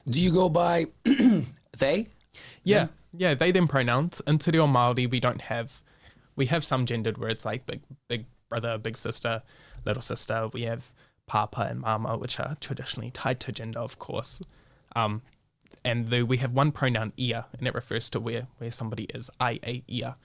Do you go by they? Yeah, yeah, they them pronouns. In Te Reo Māori, we have some gendered words like big brother, big sister, little sister. We have papa and mama, which are traditionally tied to gender, of course. And we have one pronoun ia, and it refers to where somebody is, a ia.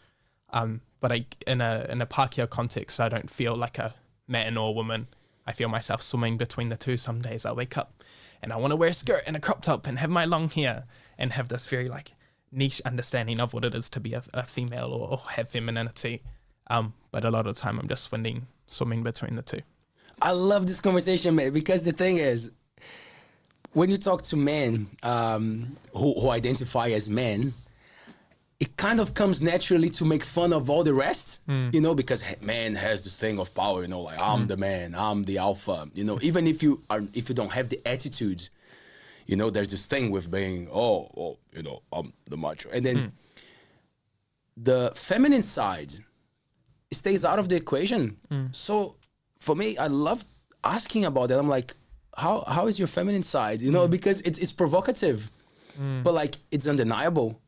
But in a Pākehā context, I don't feel like a man or woman. I feel myself swimming between the two. Some days I wake up and I want to wear a skirt and a crop top and have my long hair and have this very like niche understanding of what it is to be a female or have femininity. But a lot of the time I'm just swimming between the two. I love this conversation, man, because the thing is, when you talk to men who identify as men, it kind of comes naturally to make fun of all the rest, you know, because man has this thing of power, you know, like I'm the man, I'm the alpha, you know, even if you don't have the attitude, you know, there's this thing with being, oh you know, I'm the macho. And then the feminine side stays out of the equation. So for me, I love asking about that. I'm like, how is your feminine side? You know, because it's provocative, but like it's undeniable.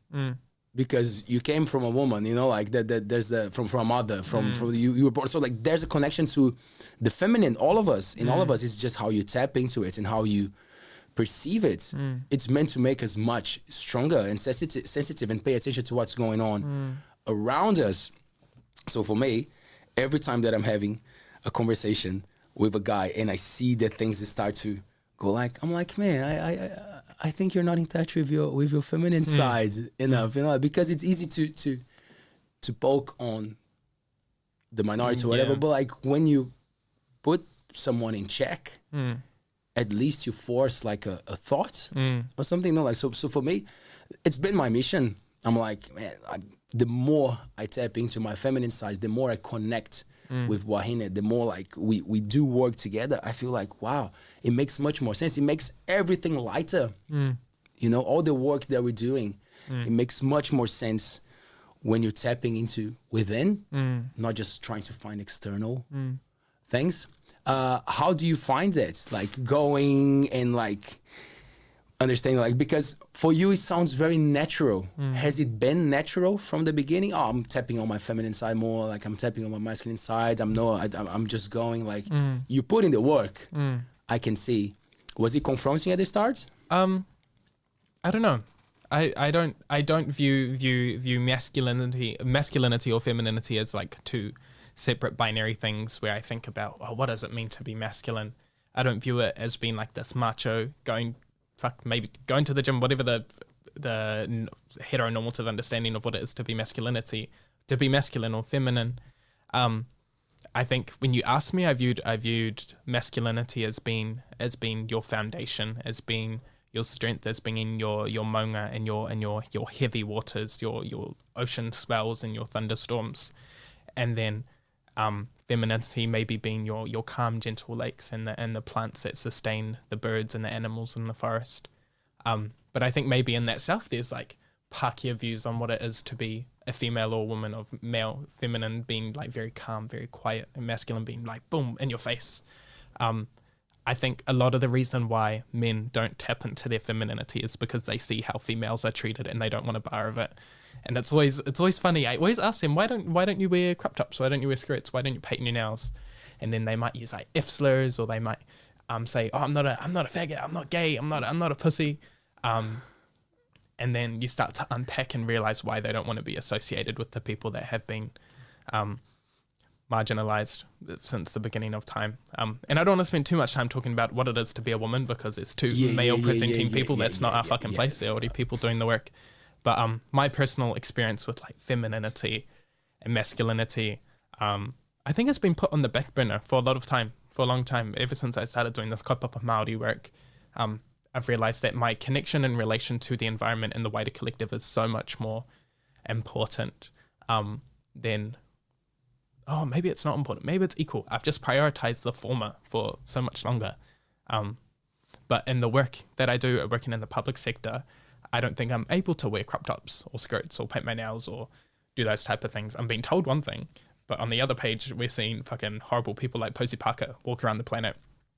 Because you came from a woman, you know, like that there's from a mother, from you were born. So like there's a connection to the feminine, all of us, in all of us. It's just how you tap into it and how you perceive it. It's meant to make us much stronger and sensitive and pay attention to what's going on around us. So for me, every time that I'm having a conversation with a guy and I see that things start to go like, I'm like, man, I think you're not in touch with your feminine side enough, you know, because it's easy to poke on the minority or whatever, but like when you put someone in check, at least you force like a thought or something, you know, like so for me, it's been my mission. I'm like, man, the more I tap into my feminine side, the more I connect with Wahine, the more like we do work together, I feel like, wow, it makes much more sense. It makes everything lighter. You know, all the work that we're doing, it makes much more sense when you're tapping into within, not just trying to find external things. How do you find that? Like going and like understanding, like, because for you it sounds very natural. Has it been natural from the beginning? Oh, I'm tapping on my feminine side more, like I'm tapping on my masculine side. I'm just going like you put in the work. I can see. Was it confronting at the start? I don't know. I don't view masculinity or femininity as like two separate binary things where I think about, oh, what does it mean to be masculine? I don't view it as being like this macho maybe going to the gym, whatever the heteronormative understanding of what it is to be masculinity, to be masculine or feminine. I think when you ask me, I viewed masculinity as being your foundation, as being your strength, as being in your maunga and your heavy waters, your ocean swells and your thunderstorms, and then femininity maybe being your calm, gentle lakes and the plants that sustain the birds and the animals in the forest. But I think maybe in that self there's like Pākehā views on what it is to be a female or woman, of male, feminine being like very calm, very quiet, and masculine being like boom in your face. I think a lot of the reason why men don't tap into their femininity is because they see how females are treated and they don't want a bar of it. And it's always funny. I always ask them, why don't you wear crop tops? Why don't you wear skirts? Why don't you paint your nails? And then they might use like F slurs, or they might say, oh, I'm not a faggot, I'm not gay, I'm not a pussy. And then you start to unpack and realize why they don't want to be associated with the people that have been marginalized since the beginning of time. And I don't want to spend too much time talking about what it is to be a woman, because it's two male presenting people. That's not our fucking place. There are already people doing the work. But my personal experience with like femininity and masculinity, I think it's been put on the back burner for a long time, ever since I started doing this kaupapa Māori work. I've realized that my connection in relation to the environment and the wider collective is so much more important than, oh, maybe it's not important, maybe it's equal. I've just prioritized the former for so much longer. But in the work that I do, working in the public sector, I don't think I'm able to wear crop tops or skirts or paint my nails or do those type of things. I'm being told one thing, but on the other page, we're seeing fucking horrible people like Posi Parker walk around the planet